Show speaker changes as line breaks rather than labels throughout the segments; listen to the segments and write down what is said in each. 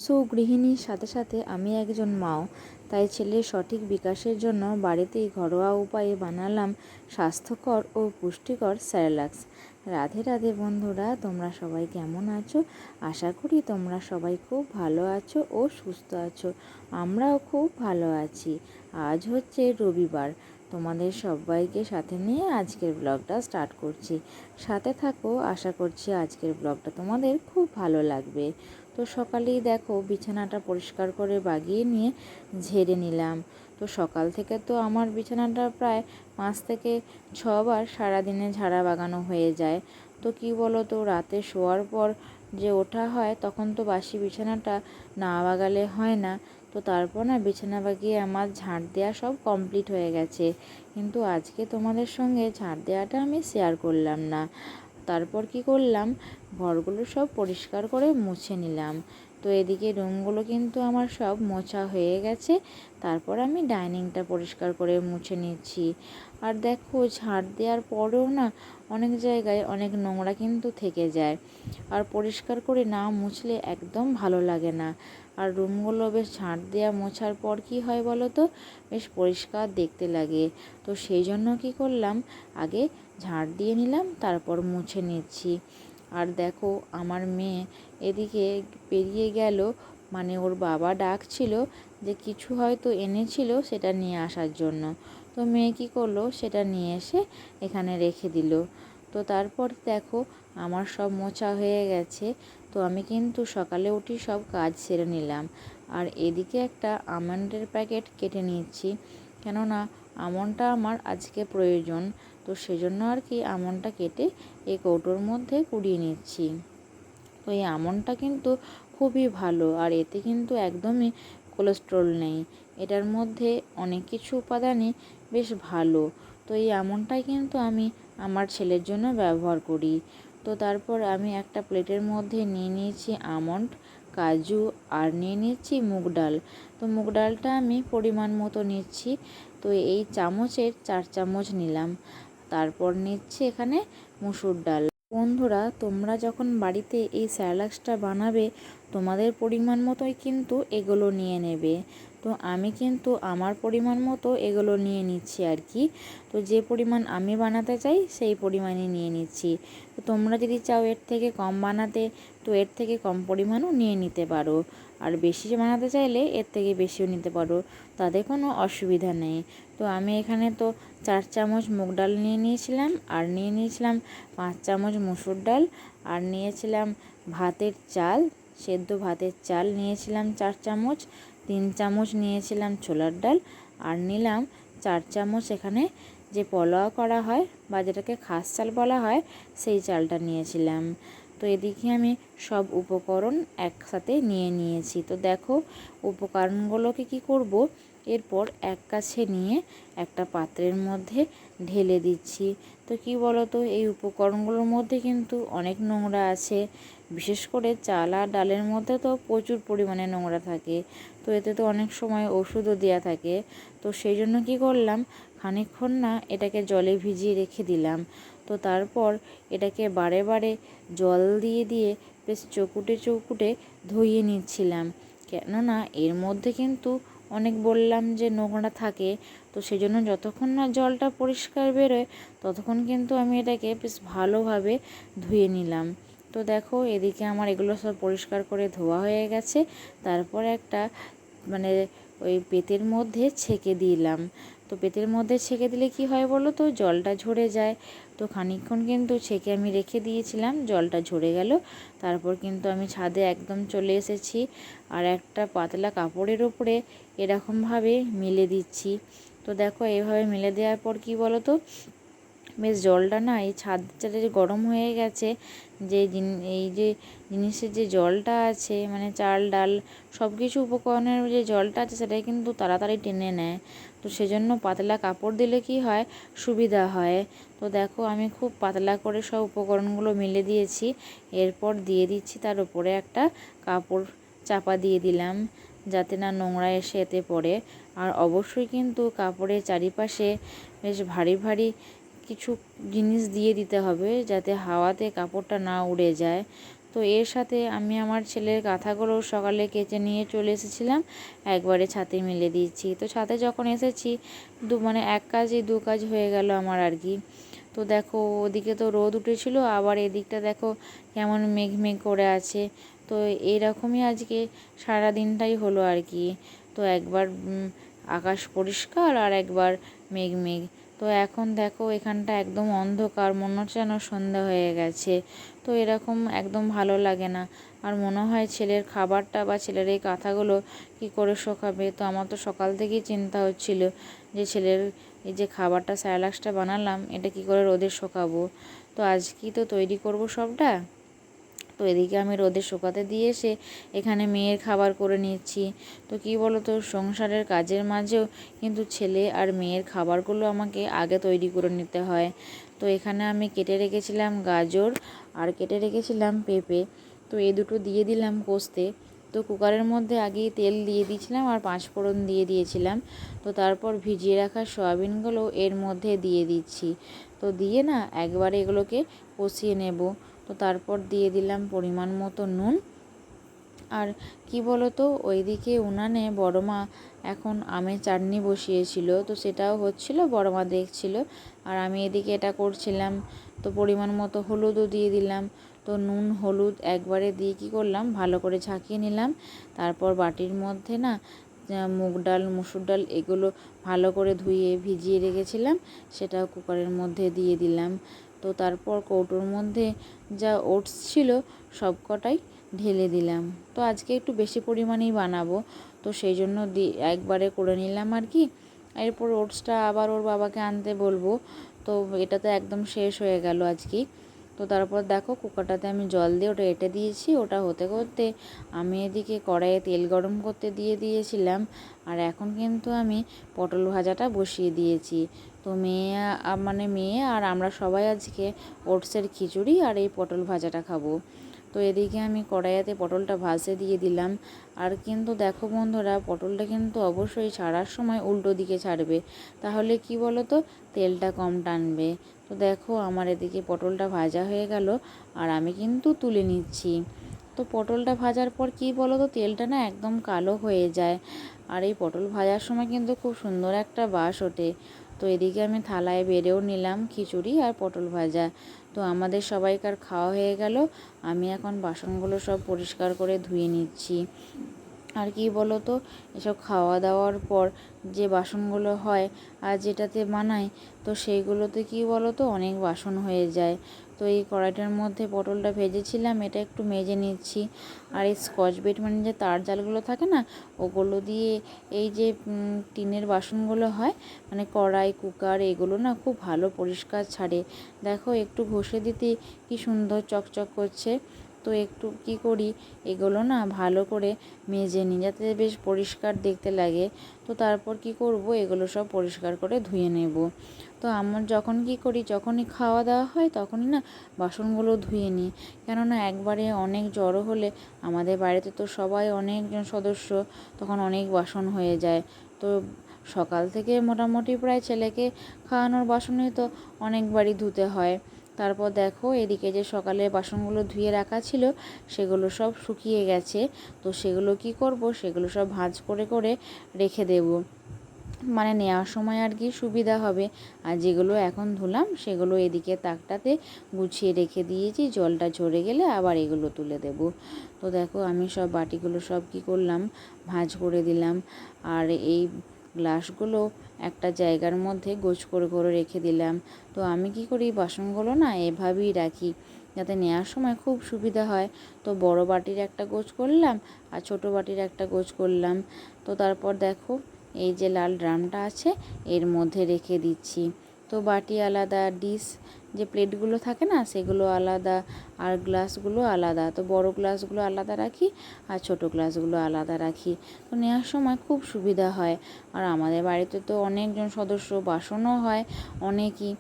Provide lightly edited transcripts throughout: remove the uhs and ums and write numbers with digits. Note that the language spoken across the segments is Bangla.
সুগৃহিণীর সাথে সাথে আমি একজন মাও, তাই ছেলের সঠিক বিকাশের জন্য বাড়িতেই ঘরোয়া উপায়ে বানালাম স্বাস্থ্যকর ও পুষ্টিকর স্যারেলাক্স। রাধে রাধে বন্ধুরা, তোমরা সবাই কেমন আছো? আশা করি তোমরা সবাই খুব ভালো আছো ও সুস্থ আছো। আমরাও খুব ভালো আছি। আজ হচ্ছে রবিবার, তোমাদের সবাইকে সাথে নিয়ে আজকের ব্লগটা স্টার্ট করছি। সাথে থাকো, আশা করছি আজকের ব্লগটা তোমাদের খুব ভালো লাগবে। তো সকালেই দেখো বিছানাটা পরিষ্কার করে বাগিয়ে নিয়ে ঝেড়ে নিলাম। তো সকাল থেকে তো আমার বিছানাটা প্রায় 5 থেকে 6 বার সারাদিনে ঝাড়া বাগানো হয়ে যায়। তো কি বলো তো, রাতে শোয়ার পর যে ওঠা হয় তখন তো বাসি বিছানাটা না বাগালে হয় না। তো তারপর না বিছানা বাগিয়ে আমার ঝাড় দেওয়া সব কমপ্লিট হয়ে গেছে, কিন্তু আজকে তোমাদের সঙ্গে ঝাড় দেওয়াটা আমি শেয়ার করলাম না। তারপর কি করলাম, ঘরগুলো সব পরিষ্কার করে মুছে নিলাম। তো এদিকে রুমগুলো কিন্তু আমার সব মোছা হয়ে গেছে। তারপর আমি ডাইনিংটা পরিষ্কার করে মুছে নিচ্ছি। আর দেখো, ঝাড় দেওয়ার পরেও না অনেক জায়গায় অনেক নোংরা কিন্তু থেকে যায়, আর পরিষ্কার করে না মুছলে একদম ভালো লাগে না। আর রুমগুলো বেশ ঝাড় দেওয়া মোছার পর কি হয় বলো তো, বেশ পরিষ্কার দেখতে লাগে। তো সেই জন্য কি করলাম, আগে ঝাড় দিয়ে নিলাম, তারপর মুছে নিচ্ছি। আর দেখো আমার মেয়ে এদিকে পেরিয়ে গেল, মানে ওর বাবা ডাকছিল যে কিছু হয়তো এনেছিল সেটা নিয়ে আসার জন্য। তো মেয়ে কী করলো, সেটা নিয়ে এসে এখানে রেখে দিল। তো তারপর দেখো আমার সব মোছা হয়ে গেছে। তো আমি কিন্তু সকালে উঠি সব কাজ সেরে নিলাম। আর এদিকে একটা আমন্ডের প্যাকেট কেটে নিচ্ছি, কেননা আমন্ডটা আমার আজকে প্রয়োজন। তো সেজন্য আর কি আমন্ডটা কেটে এই কৌটোর মধ্যে কুড়িয়ে নিচ্ছি। তো এই আমন্ডটা কিন্তু খুবই ভালো, আর এতে কিন্তু একদমই কোলেস্ট্রল নেই। এটার মধ্যে অনেক কিছু উপাদানই বেশ ভালো। তো এই আমন্ডটাই কিন্তু আমি আমার ছেলের জন্য ব্যবহার করি। তো তারপর আমি একটা প্লেটের মধ্যে নিয়ে নিয়েছি আমন্ড, কাজু, আর নিয়ে নিচ্ছি মুগ ডাল। তো মুগ ডালটা আমি পরিমাণ মতো নিচ্ছি। তো এই চামচের 4 চামচ নিলাম। তারপর নিচ্ছি এখানে মুসুর ডাল। বন্ধুরা, তোমরা যখন বাড়িতে এই স্যালাক্সটা বানাবে তোমাদের পরিমাণ মতোই কিন্তু এগুলো নিয়ে নেবে। তো আমি কিন্তু আমার পরিমাণ মতো এগুলো নিয়ে নিচ্ছি আর কি। তো যে পরিমাণ আমি বানাতে চাই সেই পরিমাণই নিয়ে নিচ্ছি। তো তোমরা যদি চাও এর থেকে কম বানাতে, তো এর থেকে কম পরিমাণও নিয়ে নিতে পারো। আর বেশি বানাতে চাইলে এর থেকে বেশিও নিতে পারো, তাতে কোনো অসুবিধা নেই। তো আমি এখানে তো 4 চামচ মুগ ডাল নিয়ে নিয়েছিলাম, আর নিয়ে নিয়েছিলাম 5 চামচ মুসুর ডাল, আর নিয়েছিলাম ভাতের চাল, সেদ্ধ ভাতের চাল নিয়েছিলাম 4 চামচ, 3 চামচ নিয়েছিলাম ছোলার ডাল, আর নিলাম 4 চামচ এখানে যে পোলাও করা হয় বা যেটাকে খাস চাল বলা হয় সেই চালটা নিয়েছিলাম। তো এদিকে আমি সব উপকরণ একসাথে নিয়ে নিয়েছি। তো দেখো উপকরণগুলোকে কি করব, এরপর এক কাছে নিয়ে একটা পাত্রের মধ্যে ঢেলে দিচ্ছি। তো কি বলো তো, এই উপকরণগুলোর মধ্যে কিন্তু অনেক নোংরা আছে, বিশেষ করে চাল আর ডালের মধ্যে তো প্রচুর পরিমাণে নোংরা থাকে। তো এতে তো অনেক সময় ওষুধও দেওয়া থাকে। তো সেই জন্য কী করলাম, খানিকক্ষণ না এটাকে জলে ভিজিয়ে রেখে দিলাম। তো তারপর এটাকে বারে বারে জল দিয়ে দিয়ে বেশ চকুটে চকুটে ধুইয়ে নিচ্ছিলাম, কেননা এর মধ্যে কিন্তু অনেক বললাম যে নোংরা থাকে। তো সেই জন্য যতক্ষণ না জলটা পরিষ্কার বেরোয় ততক্ষণ কিন্তু আমি এটাকে বেশ ভালোভাবে ধুয়ে নিলাম। তো দেখো এদিকে আমার এগুলো সব পরিষ্কার করে ধোয়া হয়ে গেছে। তারপর একটা মানে ওই পেতের মধ্যে ছেঁকে দিলাম। তো পেতের মধ্যে ছেঁকে দিলে কি হয় বলো তো, জলটা ঝরে যায়। তো খানিকক্ষণ কিন্তু ছেঁকে আমি রেখে দিয়েছিলাম, জলটা ঝরে গেল। তারপর কিন্তু আমি ছাদে একদম চলে এসেছি, আর একটা পাতলা কাপড়ের ওপরে এরকমভাবে মেলে দিচ্ছি। তো দেখো এইভাবে মেলে দেওয়ার পর কি বলো তো, বেশ জলটা না এই ছাদটা যে গরম হয়ে গেছে, যে এই যে জিনিসের যে জলটা আছে, মানে চাল ডাল সব কিছু উপকরণের যে জলটা আছে সেটাই কিন্তু তাড়াতাড়ি টেনে নেয়। তো সেজন্য পাতলা কাপড় দিলে কি হয়, সুবিধা হয়। তো দেখো আমি খুব পাতলা করে সব উপকরণগুলো মেলে দিয়েছি। এরপর দিয়ে দিচ্ছি তার উপরে একটা কাপড় চাপা দিয়ে দিলাম, যাতে না নোংরা এসে এতে পড়ে। আর অবশ্যই কিন্তু কাপড়ের চারিপাশে বেশ ভারী ভারী কিছু জিনিস দিয়ে দিতে হবে, যাতে হাওয়াতে কাপড়টা না উড়ে যায়। তো এর সাথে আমি আমার ছেলের কাঁথাগুলো সকালে কেচে নিয়ে চলে এসেছিলাম, একবারে ছাদে মেলে দিয়েছি। তো ছাদে যখন এসেছি মানে এক কাজই দু কাজ হয়ে গেল আমার আর কি। তো দেখো ওদিকে তো রোদ উঠেছিল, আবার এদিকটা দেখো কেমন মেঘ মেঘ করে আছে। তো এইরকমই আজকে সারা দিনটাই হলো আর কি। তো একবার আকাশ পরিষ্কার আর একবার মেঘ মেঘ। তো এখন দেখো এখানটা একদম অন্ধকার, মনে হচ্ছে যেন সন্ধ্যা হয়ে গেছে। তো এরকম একদম ভালো লাগে না। আর মনে হয় ছেলের খাবারটা বা ছেলের এই কাঁথাগুলো কী করে শোকাবে। তো আমার তো সকাল থেকেই চিন্তা হচ্ছিল যে ছেলের এই যে খাবারটা স্যারেলাক্সটা বানালাম এটা কী করে রোদে শোকাবো। তো আজকেই তো তৈরি করব সবটা। তো এদিকে আমি রোদে শুকাতে দিয়ে এসে এখানে মেয়ের খাবার করে নিচ্ছি। তো কী বলো তো, সংসারের কাজের মাঝেও কিন্তু ছেলে আর মেয়ের খাবারগুলো আমাকে আগে তৈরি করে নিতে হয়। তো এখানে আমি কেটে রেখেছিলাম গাজর আর কেটে রেখেছিলাম পেঁপে। তো এই দুটো দিয়ে দিলাম কষতে। তো কুকারের মধ্যে আগেই তেল দিয়ে দিয়েছিলাম আর পাঁচফোড়ন দিয়ে দিয়েছিলাম। তো তারপর ভিজিয়ে রাখা সয়াবিনগুলো এর মধ্যে দিয়ে দিচ্ছি। তো দিয়ে না একবারে এগুলোকে কষিয়ে নেব। তো তারপর দিয়ে দিলাম পরিমাণ মতো নুন। আর কি বলো তো, ওইদিকে উনানে বড় মা এখন আমের চাটনি বসিয়েছিল, তো সেটাও হচ্ছিল, বড় মা দেখছিল আর আমি এদিকে এটা করছিলাম। তো পরিমাণ মতো হলুদও দিয়ে দিলাম। তো নুন হলুদ একবারে দিয়ে কী করলাম, ভালো করে ঝাঁকিয়ে নিলাম। তারপর বাটির মধ্যে না মুগ ডাল মুসুর ডাল এগুলো ভালো করে ধুয়ে ভিজিয়ে রেখেছিলাম, সেটাও কুকারের মধ্যে দিয়ে দিলাম। তো তারপর কৌটোর মধ্যে যা ওটস ছিল সব কটাই ঢেলে দিলাম। তো আজকে একটু বেশি পরিমাণেই বানাবো, তো সেই জন্য একবারে করে নিলাম আর কি। এরপর ওটসটা আবার ওর বাবাকে আনতে বলবো। তো এটা তো একদম শেষ হয়ে গেল আজকে। তো তারপর দেখো কুকারটাতে আমি জল দিয়ে ওটা এঁটে দিয়েছি। ওটা হতে করতে আমি এদিকে কড়াইয়ে তেল গরম করতে দিয়ে দিয়েছিলাম। আর এখন কিন্তু আমি পটল ভাজাটা বসিয়ে দিয়েছি। তো মেয়ে আর আমরা সবাই আজকে ওটসের খিচুড়ি আর এই পটল ভাজাটা খাবো। তো এদিকে আমি কড়াইয়াতে পটলটা ভাজতে দিয়ে দিলাম। আর কিন্তু দেখো বন্ধুরা, পটলটা কিন্তু অবশ্যই ছাড়ার সময় উল্টো দিকে ছাড়বে, তাহলে কি বলো তো, তেলটা কম টানবে। তো দেখো আমার এদিকে পটলটা ভাজা হয়ে গেল আর আমি কিন্তু তুলে নিচ্ছি। তো পটলটা ভাজার পর কি বলো তো, তেলটা না একদম কালো হয়ে যায়। আর এই পটল ভাজার সময় কিন্তু খুব সুন্দর একটা বাস ওঠে। তো এদিকে আমি থালায় বেড়েও নিলাম খিচুড়ি আর পটল ভাজা। তো আমাদের সবাইকার খাওয়া হয়ে গেল। আমি এখন বাসনগুলো সব পরিষ্কার করে ধুয়ে নিচ্ছি। আর কি বলো তো, এসব খাওয়া দাওয়ার পর যে বাসনগুলো হয় আর যেটাতে বানাই, তো সেইগুলোতে কি বলো তো অনেক বাসন হয়ে যায়। তো এই কড়াইটার মধ্যে পটলটা ভেজেছিলাম, এটা একটু মেজে নিচ্ছি। আর এই স্কচ ব্রাইট মানে যে তার জালগুলো থাকে না, ওগুলো দিয়ে এই যে টিনের বাসনগুলো হয় মানে কড়াই কুকার এগুলো না খুব ভালো পরিষ্কার ছাড়ে। দেখো একটু ঘষে দিতে কি সুন্দর চকচক করছে। তো একটু কি করি, এগুলো না ভালো করে মেজে নিই যাতে বেশ পরিষ্কার দেখতে লাগে। তো তারপর কি করব, এগুলো সব পরিষ্কার করে ধুয়ে নেব। তো আমার যখন কি করি, যখনই খাওয়া দাওয়া হয় তখনই না বাসনগুলো ধুয়ে নিই। কেননা একবারে অনেক জড়ো হলে আমাদের বাড়িতে তো সবাই অনেকজন সদস্য, তখন অনেক বাসন হয়ে যায়। তো সকাল থেকে মোটামুটি প্রায় ছেলেকে খাওয়ানোর বাসনই তো অনেকবারই ধুতে হয়। তারপর দেখো এদিকে যে সকালে বাসনগুলো ধুয়ে রাখা ছিল সেগুলো সব শুকিয়ে গেছে। তো সেগুলো কি করব, সেগুলো সব ভাঁজ করে করে রেখে দেব, মানে নেওয়ার সময় আর কি সুবিধা হবে। আর যেগুলো এখন ধুলাম সেগুলো এদিকে তাকটাতে গুছিয়ে রেখে দিয়েছি, জলটা ঝরে গেলে আবার এগুলো তুলে দেব। তো দেখো আমি সব বাটিগুলো সব কি করলাম, ভাঁজ করে দিলাম। আর এই গ্লাসগুলো একটা জায়গার মধ্যে গোছ করে করে রেখে দিলাম। তো আমি কি করি, বাসনগুলো না এভাবেই রাখি যাতে নেওয়ার সময় খুব সুবিধা হয়। তো বড় বাটির একটা গোছ করলাম আর ছোট বাটির একটা গোছ করলাম। তো তারপর দেখো এই যে লাল ড্রামটা আছে এর মধ্যে রেখে দিচ্ছি। তো বাটি আলাদা, ডিশ যে প্লেটগুলো থাকে না সেগুলো আলাদা, আর গ্লাসগুলো আলাদা। তো বড় গ্লাসগুলো আলাদা রাখি আর ছোট গ্লাসগুলো আলাদা রাখি। তো নেওয়ার সময় খুব সুবিধা হয়। আর আমাদের বাড়িতে তো অনেকজন সদস্য, বাসনও হয় অনেকই।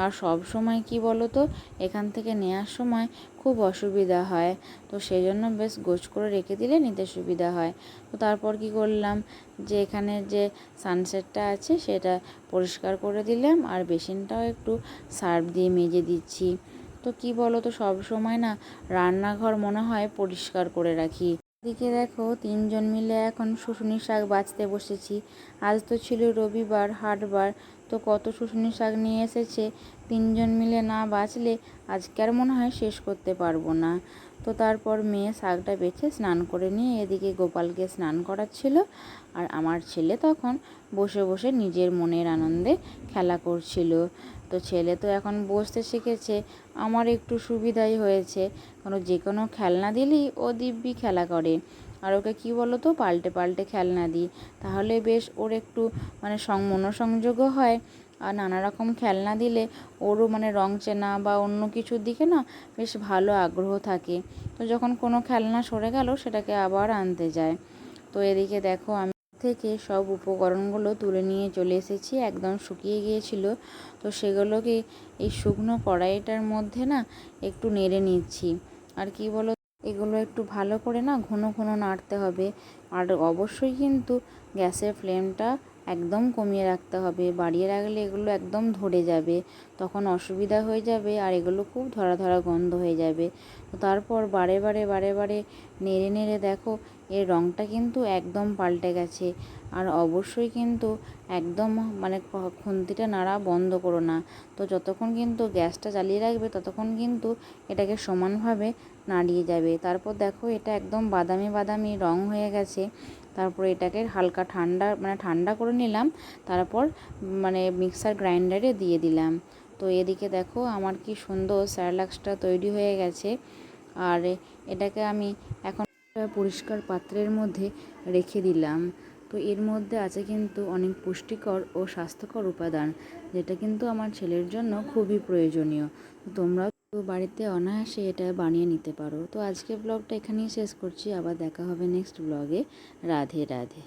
আর সব সময় কি বলো তো, এখান থেকে নেওয়ার সময় খুব অসুবিধা হয়। তো সেই জন্য বেশ গোছ করে রেখে দিলে নিতে সুবিধা হয়। তো তারপর কি করলাম, যে এখানে যে সানসেটটা আছে সেটা পরিষ্কার করে দিলাম আর বেসিনটাও একটু সার্ফ দিয়ে মেজে দিচ্ছি। তো কি বলো তো, সব সময় না রান্নাঘর মনে হয় পরিষ্কার করে রাখি। এদিকে দেখো 3জন মিলে এখন শুশুনি শাক বাছতে বসেছি। আজ তো ছিল রবিবার, হাটবার, তো কত শুশুনি শাক নিয়ে এসেছে। 3জন মিলে না বাছলে আজকে আর মনে হয় শেষ করতে পারবো না। তো তারপর মেয়ে শাকটা বেছে স্নান করে নিয়ে এদিকে গোপালকে স্নান করাচ্ছিল, আর আমার ছেলে তখন বসে বসে নিজের মনের আনন্দে খেলা করছিল। তো ছেলে তো এখন বসতে শিখেছে, আমার একটু সুবিধাই হয়েছে, কারণ যে কোনো খেলনা দিলেই ও দিব্যি খেলা করে। আর ওকে কী বলো তো, পাল্টে পাল্টে খেলনা দিই, তাহলে বেশ ওর একটু মানে মনোসংযোগও হয়। আর নানা রকম খেলনা দিলে ওরও মানে রং চেনা বা অন্য কিছুর দিকে না বেশ ভালো আগ্রহ থাকে। তো যখন কোনো খেলনা সরে গেল সেটাকে আবার আনতে যায়। তো এদিকে দেখো আমি থেকে সব উপকরণগুলো তুলে নিয়ে চলে এসেছি, একদম শুকিয়ে গিয়েছিল। তো সেগুলোকে এই শুকনো কড়াইটার মধ্যে না একটু নেড়ে নিচ্ছি। আর কি বলো, এগুলো একটু ভালো করে না ঘন ঘন নাড়তে হবে। আর অবশ্যই কিন্তু গ্যাসের ফ্লেমটা একদম কমিয়ে রাখতে হবে, বাড়িয়ে রাখলে এগুলো একদম ধরে যাবে, তখন অসুবিধা হয়ে যাবে, আর এগুলো খুব ধরা ধরা গন্ধ হয়ে যাবে। তো তারপর বারে বারে বারে বারে নেড়ে নেড়ে দেখো এর রঙটা কিন্তু একদম পাল্টে গেছে। আর অবশ্যই কিন্তু একদম মানে খুন্তিটা নাড়া বন্ধ করো না। তো যতক্ষণ কিন্তু গ্যাসটা জ্বালিয়ে রাখবে ততক্ষণ কিন্তু এটাকে সমানভাবে নাড়িয়ে যাবে। তারপর দেখো এটা একদম বাদামি বাদামি রং হয়ে গেছে। তারপর এটাকে হালকা ঠান্ডা করে নিলাম, তারপর মানে মিক্সার গ্রাইন্ডারে দিয়ে দিলাম। তো এদিকে দেখো আমার কি সুন্দর স্যারেলাক্সটা তৈরি হয়ে গেছে। আর এটাকে আমি এখন পরিষ্কার পাত্রের মধ্যে রেখে দিলাম। তো এর মধ্যে আছে কিন্তু অনেক পুষ্টিকর ও স্বাস্থ্যকর উপাদান, যেটা কিন্তু আমার ছেলের জন্য খুবই প্রয়োজনীয়। তোমরাও তো বাড়িতে অনায়াসে এটা বানিয়ে নিতে পারো। তো আজকে ব্লগটা এখানেই শেষ করছি, আবার দেখা হবে নেক্সট ব্লগে। রাধে রাধে।